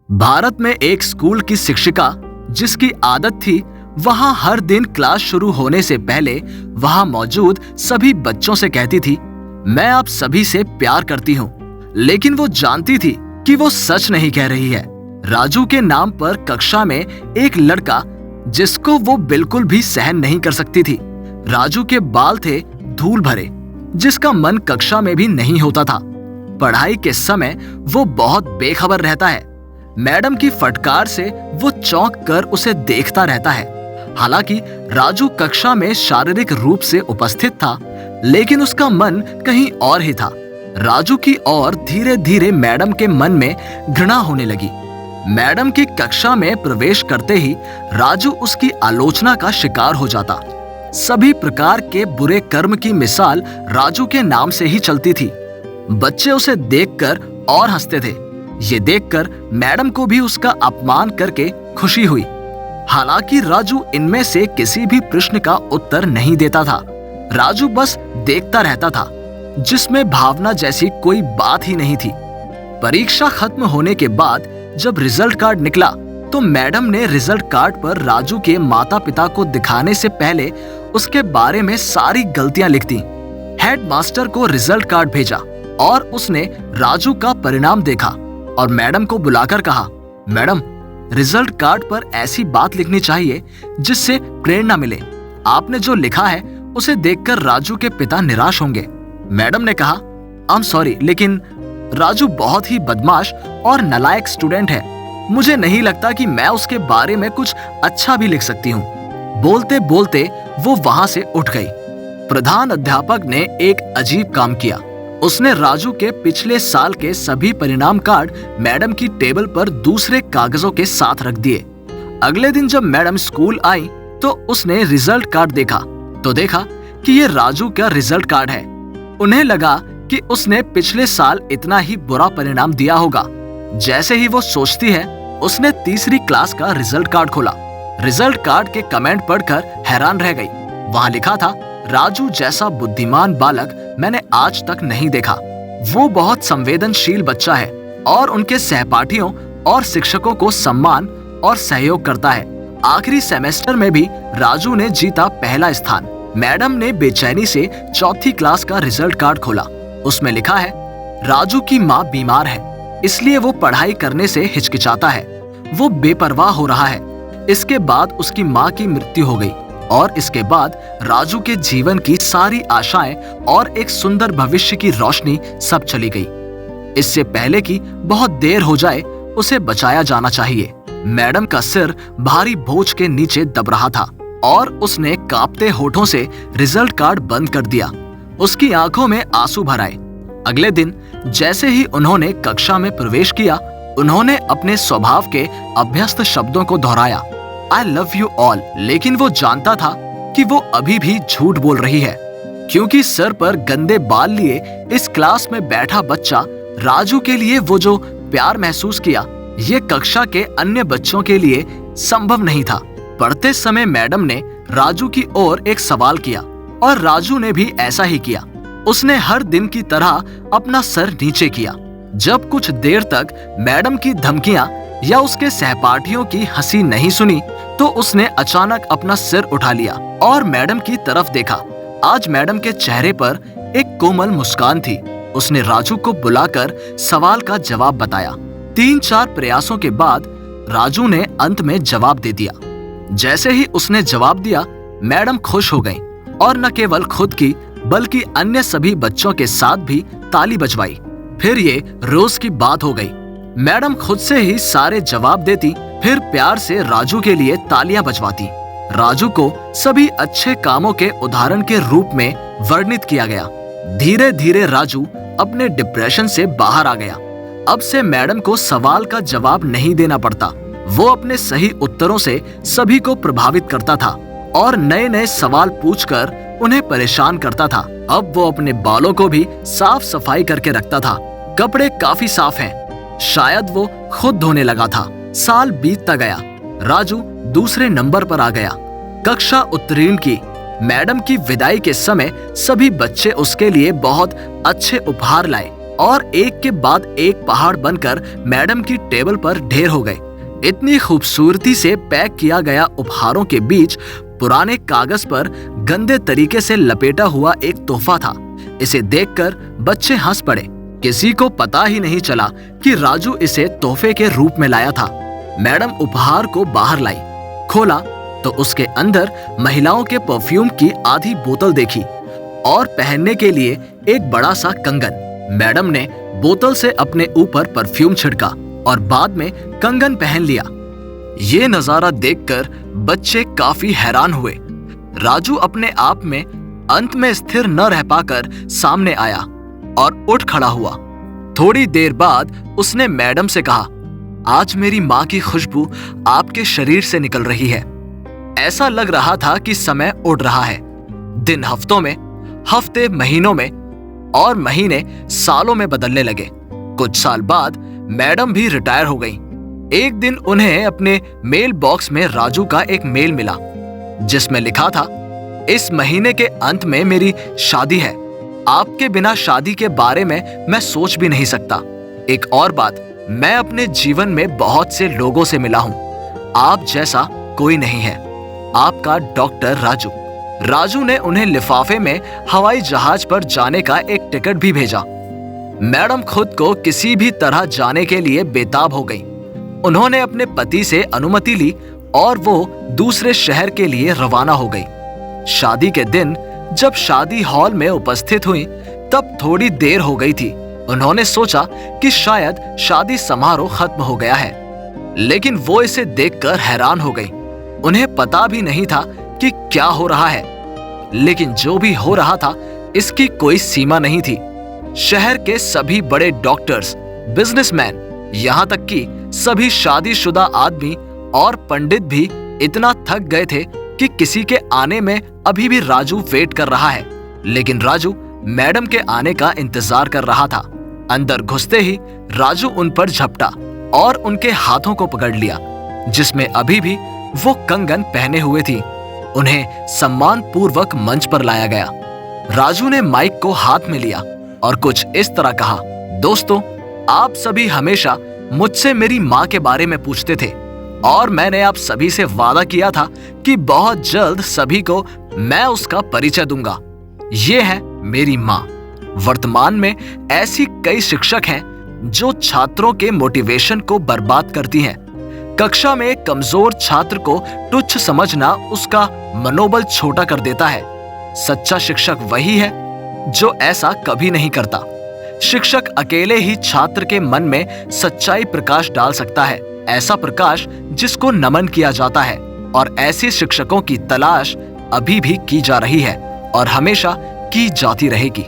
भारत में एक स्कूल की शिक्षिका जिसकी आदत थी वहां हर दिन क्लास शुरू होने से पहले वहां मौजूद सभी बच्चों से कहती थी, मैं आप सभी से प्यार करती हूँ। लेकिन वो जानती थी कि वो सच नहीं कह रही है। राजू के नाम पर कक्षा में एक लड़का जिसको वो बिल्कुल भी सहन नहीं कर सकती थी। राजू के बाल थे धूल भरे, जिसका मन कक्षा में भी नहीं होता था। पढ़ाई के समय वो बहुत बेखबर रहता है। मैडम की फटकार से वो चौंक कर उसे देखता रहता है। हालांकि राजू कक्षा में शारीरिक रूप से उपस्थित था, लेकिन उसका मन कहीं और ही था। राजू की ओर धीरे धीरे मैडम के मन में घृणा होने लगी। मैडम की कक्षा में प्रवेश करते ही राजू उसकी आलोचना का शिकार हो जाता। सभी प्रकार के बुरे कर्म की मिसाल राजू के नाम से ही चलती थी। बच्चे उसे देखकर और हंसते थे। ये देखकर मैडम को भी उसका अपमान करके खुशी हुई। हालांकि राजू इनमें से किसी भी प्रश्न का उत्तर नहीं देता था। राजू बस देखता रहता था, जिसमें भावना जैसी कोई बात ही नहीं थी। परीक्षा खत्म होने के बाद जब रिजल्ट कार्ड निकला तो मैडम ने रिजल्ट कार्ड पर राजू के माता पिता को दिखाने से पहले उसके बारे में सारी गलतियां लिख दी। हेडमास्टर को रिजल्ट कार्ड भेजा और उसने राजू का परिणाम देखा और मैडम को बुलाकर कहा, मैडम, रिजल्ट कार्ड पर ऐसी बात लिखनी चाहिए जिससे प्रेरणा मिले। आपने जो लिखा है उसे देखकर राजू के पिता निराश होंगे। मैडम ने कहा, आई एम सॉरी, लेकिन राजू बहुत ही बदमाश और नालायक स्टूडेंट है। मुझे नहीं लगता कि मैं उसके बारे में कुछ अच्छा भी लिख सकती हूँ। बोलते बोलते वो वहां से उठ गई। प्रधान अध्यापक ने एक अजीब काम किया। उसने राजू के पिछले साल के सभी परिणाम कार्ड मैडम की टेबल पर दूसरे कागजों के साथ रख दिए। अगले दिन जब मैडम स्कूल आई तो उसने रिजल्ट कार्ड देखा तो देखा कि ये राजू का रिजल्ट कार्ड है। उन्हें लगा कि उसने पिछले साल इतना ही बुरा परिणाम दिया होगा। जैसे ही वो सोचती है, उसने तीसरी क्लास का रिजल्ट कार्ड खोला। रिजल्ट कार्ड के कमेंट पढ़कर हैरान रह गई। वहां लिखा था, राजू जैसा बुद्धिमान बालक मैंने आज तक नहीं देखा। वो बहुत संवेदनशील बच्चा है और उनके सहपाठियों और शिक्षकों को सम्मान और सहयोग करता है। आखिरी सेमेस्टर में भी राजू ने जीता पहला स्थान। मैडम ने बेचैनी से चौथी क्लास का रिजल्ट कार्ड खोला। उसमें लिखा है, राजू की माँ बीमार है, इसलिए वो पढ़ाई करने से हिचकिचाता है। वो बेपरवाह हो रहा है। इसके बाद उसकी माँ की मृत्यु हो गई और इसके बाद राजू के जीवन की सारी आशाएं और एक सुंदर भविष्य की रोशनी सब चली गई। इससे पहले कि बहुत देर हो जाए, उसे बचाया जाना चाहिए। मैडम का सिर भारी बोझ के नीचे दब रहा था और उसने कांपते होठों से रिजल्ट कार्ड बंद कर दिया। उसकी आंखों में आंसू भर आए। अगले दिन जैसे ही उन्होंने कक्षा में प्रवेश किया, उन्होंने अपने स्वभाव के अभ्यस्त शब्दों को दोहराया, I love you all। लेकिन वो जानता था कि वो अभी भी झूठ बोल रही है, क्योंकि सर पर गंदे बाल लिए इस क्लास में बैठा बच्चा राजू के लिए वो जो प्यार महसूस किया, ये कक्षा के अन्य बच्चों के लिए संभव नहीं था। पढ़ते समय मैडम ने राजू की ओर एक सवाल किया और राजू ने भी ऐसा ही किया। उसने हर दिन की तरह अपना सर नीचे किया। जब कुछ देर तक मैडम की धमकियां या उसके सहपाठियों की हंसी नहीं सुनी तो उसने अचानक अपना सिर उठा लिया और मैडम की तरफ देखा। आज मैडम के चेहरे पर एक कोमल मुस्कान थी। उसने राजू को बुलाकर सवाल का जवाब बताया। 3-4 प्रयासों के बाद राजू ने अंत में जवाब दे दिया। जैसे ही उसने जवाब दिया, मैडम खुश हो गईं और न केवल खुद की बल्कि अन्य सभी बच्चों के साथ भी ताली बजवाई। फिर ये रोज की बात हो गई। मैडम खुद से ही सारे जवाब देती, फिर प्यार से राजू के लिए तालियां बजवाती। राजू को सभी अच्छे कामों के उदाहरण के रूप में वर्णित किया गया। धीरे धीरे राजू अपने डिप्रेशन से बाहर आ गया। अब से मैडम को सवाल का जवाब नहीं देना पड़ता। वो अपने सही उत्तरों से सभी को प्रभावित करता था और नए नए सवाल पूछकर उन्हें परेशान करता था। अब वो अपने बालों को भी साफ सफाई करके रखता था। कपड़े काफी साफ हैं। शायद वो खुद धोने लगा था। साल बीतता गया। राजू दूसरे नंबर पर आ गया। कक्षा उत्तीर्ण की। मैडम की विदाई के समय सभी बच्चे उसके लिए बहुत अच्छे उपहार लाए और एक के बाद एक पहाड़ बनकर मैडम की टेबल पर ढेर हो गए। इतनी खूबसूरती से पैक किया गया उपहारों के बीच पुराने कागज पर गंदे तरीके से लपेटा हुआ एक तोहफा था। इसे देखकर बच्चे हंस पड़े। किसी को पता ही नहीं चला कि राजू इसे तोहफे के रूप में लाया था। मैडम उपहार को बाहर लाई, खोला तो उसके अंदर महिलाओं के परफ्यूम की आधी बोतल देखी और पहनने के लिए एक बड़ा सा कंगन। मैडम ने बोतल से अपने ऊपर परफ्यूम छिड़का और बाद में कंगन पहन लिया। ये नजारा देखकर बच्चे काफी हैरान हुए। राजू अपने आप में अंत में स्थिर न रह पाकर सामने आया और उठ खड़ा हुआ। थोड़ी देर बाद उसने मैडम से कहा, आज मेरी माँ की खुशबू आपके शरीर से निकल रही है। ऐसा लग रहा था कि समय उड़ रहा है। दिन हफ्तों में, हफ्ते महीनों में और महीने सालों में बदलने लगे। कुछ साल बाद मैडम भी रिटायर हो गई। एक दिन उन्हें अपने मेल बॉक्स में राजू का एक मेल मिला जिसमें लिखा था, इस महीने के अंत में मेरी शादी है। आपके बिना शादी के बारे में मैं सोच भी नहीं सकता। एक और बात, मैं अपने जीवन में बहुत से लोगों से मिला हूं, आप जैसा कोई नहीं है। आपका डॉक्टर राजू। राजू ने उन्हें लिफाफे में हवाई जहाज पर जाने का एक टिकट भी भेजा। मैडम खुद को किसी भी तरह जाने के लिए बेताब हो गई। उन्होंने अपने पति से अनुमति ली और वो दूसरे शहर के लिए रवाना हो गई। शादी के दिन जब शादी हॉल में उपस्थित हुई तब थोड़ी देर हो गई थी। उन्होंने सोचा कि शायद शादी समारोह खत्म हो गया है, लेकिन वो इसे देखकर हैरान हो गई। उन्हें पता भी नहीं था कि क्या हो रहा है, लेकिन जो भी हो रहा था इसकी कोई सीमा नहीं थी। शहर के सभी बड़े डॉक्टर्स, बिजनेसमैन, यहाँ तक कि सभी शादीशुदा आदमी और पंडित भी इतना थक गए थे कि किसी के आने में अभी भी राजू वेट कर रहा है। लेकिन राजू मैडम के आने का इंतजार कर रहा था। अंदर घुसते ही राजू उन पर झपटा और उनके हाथों को पकड़ लिया जिसमें अभी भी वो कंगन पहने हुए थी। उन्हें सम्मान पूर्वक मंच पर लाया गया। राजू ने माइक को हाथ में लिया और कुछ इस तरह कहा, दोस्तों, आप सभी हमेशा मुझसे मेरी माँ के बारे में पूछते थे और मैंने आप सभी से वादा किया था कि बहुत जल्द सभी को मैं उसका परिचय दूंगा। ये है मेरी माँ। वर्तमान में ऐसी कई शिक्षक हैं जो छात्रों के मोटिवेशन को बर्बाद करती हैं। कक्षा में एक कमजोर छात्र को तुच्छ समझना उसका मनोबल छोटा कर देता है। सच्चा शिक्षक वही है जो ऐसा कभी नहीं करता। शिक्षक अकेले ही छात्र के मन में सच्चाई प्रकाश डाल सकता है, ऐसा प्रकाश जिसको नमन किया जाता है। और ऐसे शिक्षकों की तलाश अभी भी की जा रही है और हमेशा की जाती रहेगी।